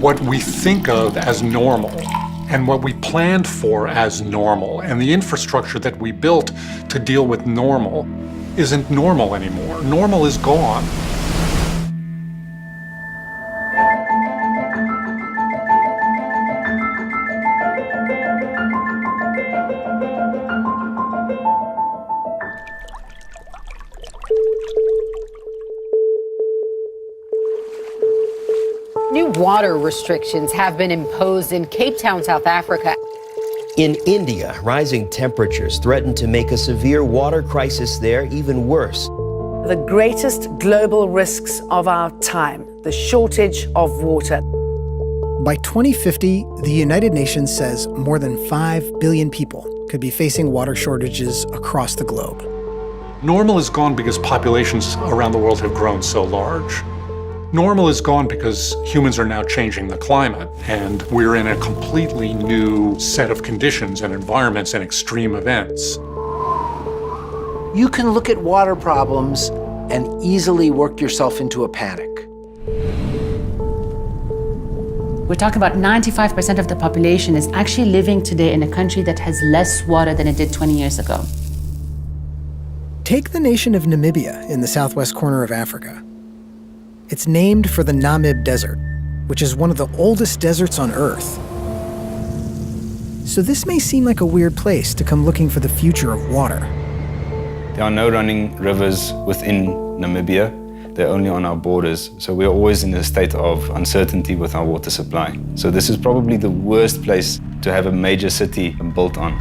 what we think of as normal and what we planned for as normal and the infrastructure that we built to deal with normal isn't normal anymore. Normal is gone. New water restrictions have been imposed in Cape Town, South Africa. In India, rising temperatures threaten to make a severe water crisis there even worse. The greatest global risks of our time, the shortage of water. By 2050, the United Nations says more than 5 billion people could be facing water shortages across the globe. Normal is gone because populations around the world have grown so large. Normal is gone because humans are now changing the climate, and we're in a completely new set of conditions and environments and extreme events. You can look at water problems and easily work yourself into a panic. We're talking about 95% of the population is actually living today in a country that has less water than it did 20 years ago. Take the nation of Namibia in the southwest corner of Africa. It's named for the Namib Desert, which is one of the oldest deserts on Earth. So this may seem like a weird place to come looking for the future of water. There are no running rivers within Namibia. They're only on our borders. So we're always in a state of uncertainty with our water supply. So this is probably the worst place to have a major city built on.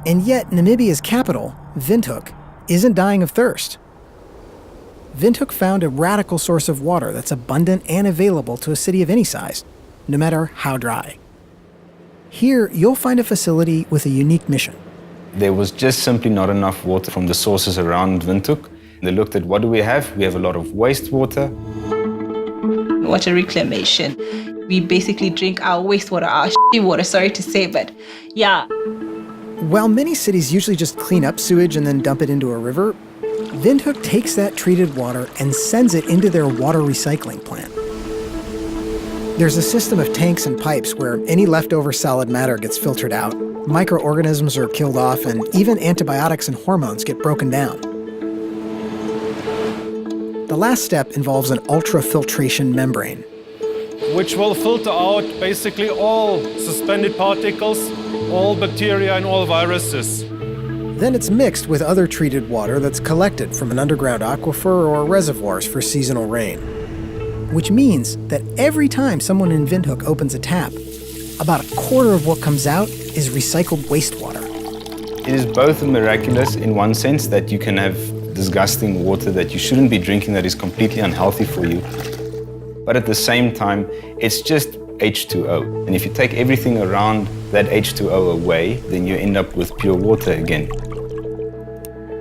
And yet Namibia's capital, Windhoek, isn't dying of thirst. Windhoek found a radical source of water that's abundant and available to a city of any size, no matter how dry. Here, you'll find a facility with a unique mission. There was just simply not enough water from the sources around Windhoek. They looked at what do we have? We have a lot of wastewater. Water reclamation. We basically drink our wastewater, our shitty water, sorry to say, but yeah. While many cities usually just clean up sewage and then dump it into a river, Windhoek takes that treated water and sends it into their water recycling plant. There's a system of tanks and pipes where any leftover solid matter gets filtered out, microorganisms are killed off, and even antibiotics and hormones get broken down. The last step involves an ultrafiltration membrane, which will filter out basically all suspended particles, all bacteria and all viruses. Then it's mixed with other treated water that's collected from an underground aquifer or reservoirs for seasonal rain. Which means that every time someone in Windhoek opens a tap, about a quarter of what comes out is recycled wastewater. It is both miraculous in one sense that you can have disgusting water that you shouldn't be drinking that is completely unhealthy for you. But at the same time, it's just H2O. And if you take everything around that H2O away, then you end up with pure water again.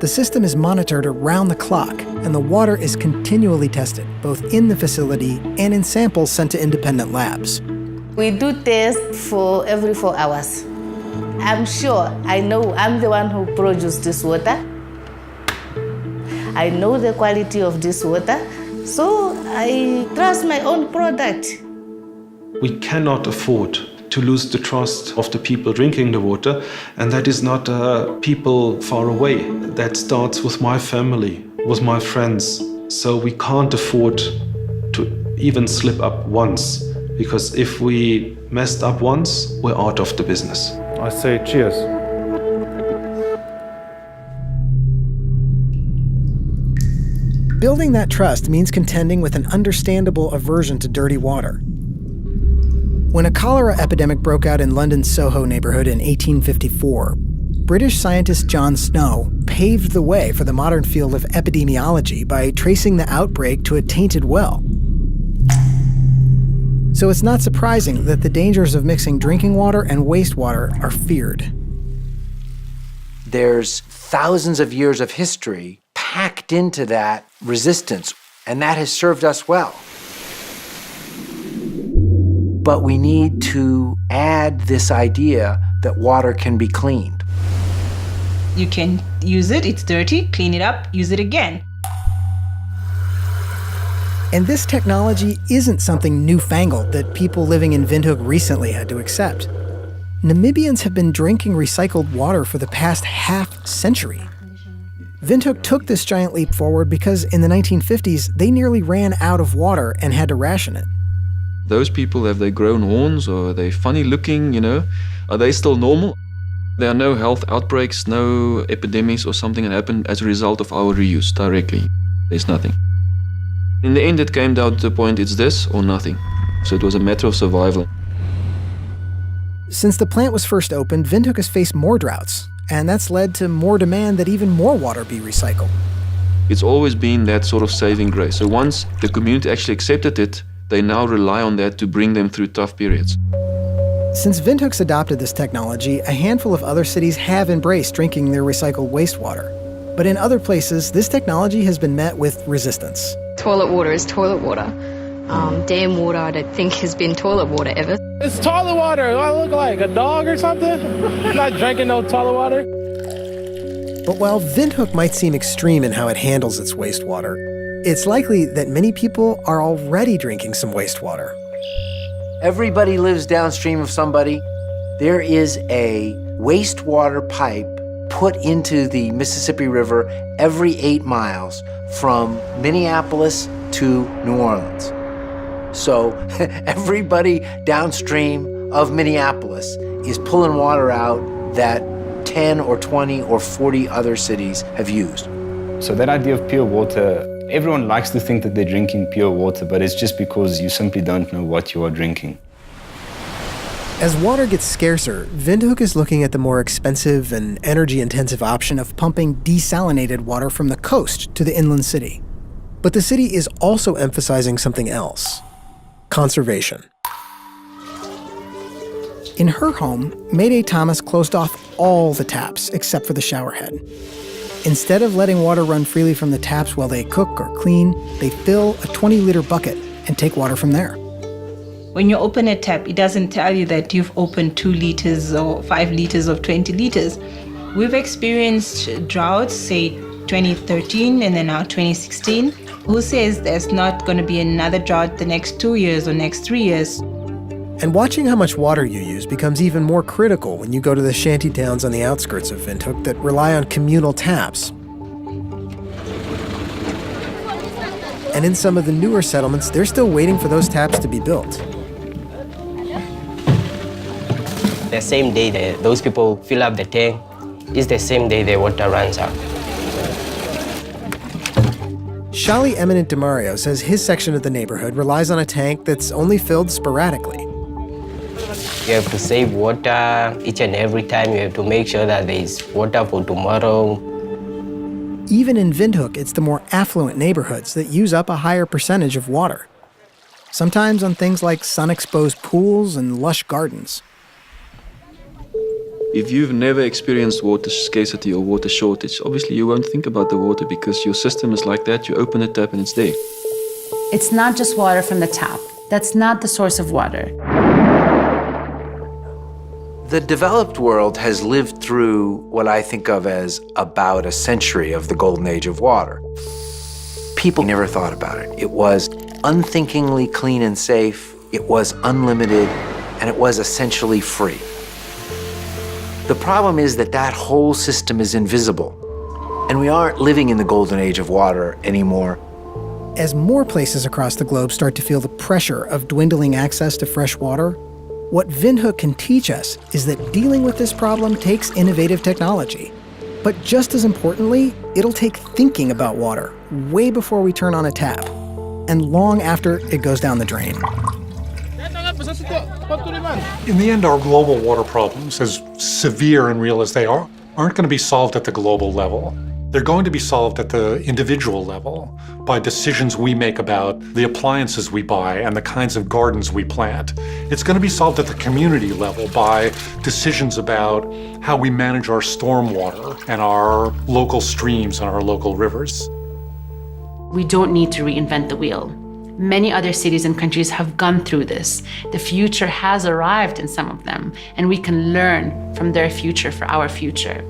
The system is monitored around the clock, and the water is continually tested, both in the facility and in samples sent to independent labs. We do tests for every 4 hours. I'm sure I know I'm the one who produced this water. I know the quality of this water, so I trust my own product. We cannot afford to lose the trust of the people drinking the water, and that is not people far away. That starts with my family, with my friends. So we can't afford to even slip up once, because if we messed up once, we're out of the business. I say cheers. Building that trust means contending with an understandable aversion to dirty water. When a cholera epidemic broke out in London's Soho neighborhood in 1854, British scientist John Snow paved the way for the modern field of epidemiology by tracing the outbreak to a tainted well. So it's not surprising that the dangers of mixing drinking water and wastewater are feared. There's thousands of years of history packed into that resistance, and that has served us well. But we need to add this idea that water can be cleaned. You can use it, it's dirty, clean it up, use it again. And this technology isn't something newfangled that people living in Windhoek recently had to accept. Namibians have been drinking recycled water for the past half-century. Windhoek took this giant leap forward because in the 1950s, they nearly ran out of water and had to ration it. Those people, have they grown horns or are they funny looking, Are they still normal? There are no health outbreaks, no epidemics or something that happened as a result of our reuse directly. There's nothing. In the end, it came down to the point it's this or nothing. So it was a matter of survival. Since the plant was first opened, Windhoek has faced more droughts, and that's led to more demand that even more water be recycled. It's always been that sort of saving grace. So once the community actually accepted it, they now rely on that to bring them through tough periods. Since Windhoek's adopted this technology, a handful of other cities have embraced drinking their recycled wastewater. But in other places, this technology has been met with resistance. Toilet water is toilet water. Dam water, I don't think, has been toilet water ever. It's toilet water. Do I look like a dog or something? I'm not drinking no toilet water. But while Windhoek might seem extreme in how it handles its wastewater, it's likely that many people are already drinking some wastewater. Everybody lives downstream of somebody. There is a wastewater pipe put into the Mississippi River every 8 miles from Minneapolis to New Orleans. So everybody downstream of Minneapolis is pulling water out that 10 or 20 or 40 other cities have used. So that idea of pure water, everyone likes to think that they're drinking pure water, but it's just because you simply don't know what you are drinking. As water gets scarcer, Windhoek is looking at the more expensive and energy-intensive option of pumping desalinated water from the coast to the inland city. But the city is also emphasizing something else: conservation. In her home, Mayday Thomas closed off all the taps except for the showerhead. Instead of letting water run freely from the taps while they cook or clean, they fill a 20-liter bucket and take water from there. When you open a tap, it doesn't tell you that you've opened 2 liters or 5 liters or 20 liters. We've experienced droughts, say 2013 and then now 2016. Who says there's not going to be another drought the next 2 years or next 3 years? And watching how much water you use becomes even more critical when you go to the shanty towns on the outskirts of Windhoek that rely on communal taps. And in some of the newer settlements, they're still waiting for those taps to be built. The same day those people fill up the tank is the same day the water runs out. Shali Eminent DeMario says his section of the neighborhood relies on a tank that's only filled sporadically. You have to save water each and every time. You have to make sure that there is water for tomorrow. Even in Windhoek, it's the more affluent neighborhoods that use up a higher percentage of water. Sometimes on things like sun-exposed pools and lush gardens. If you've never experienced water scarcity or water shortage, obviously you won't think about the water because your system is like that. You open the tap and it's there. It's not just water from the tap. That's not the source of water. The developed world has lived through what I think of as about a century of the golden age of water. People never thought about it. It was unthinkingly clean and safe, it was unlimited, and it was essentially free. The problem is that that whole system is invisible, and we aren't living in the golden age of water anymore. As more places across the globe start to feel the pressure of dwindling access to fresh water, what Windhoek can teach us is that dealing with this problem takes innovative technology. But just as importantly, it'll take thinking about water way before we turn on a tap, and long after it goes down the drain. In the end, our global water problems, as severe and real as they are, aren't going to be solved at the global level. They're going to be solved at the individual level by decisions we make about the appliances we buy and the kinds of gardens we plant. It's going to be solved at the community level by decisions about how we manage our stormwater and our local streams and our local rivers. We don't need to reinvent the wheel. Many other cities and countries have gone through this. The future has arrived in some of them, and we can learn from their future for our future.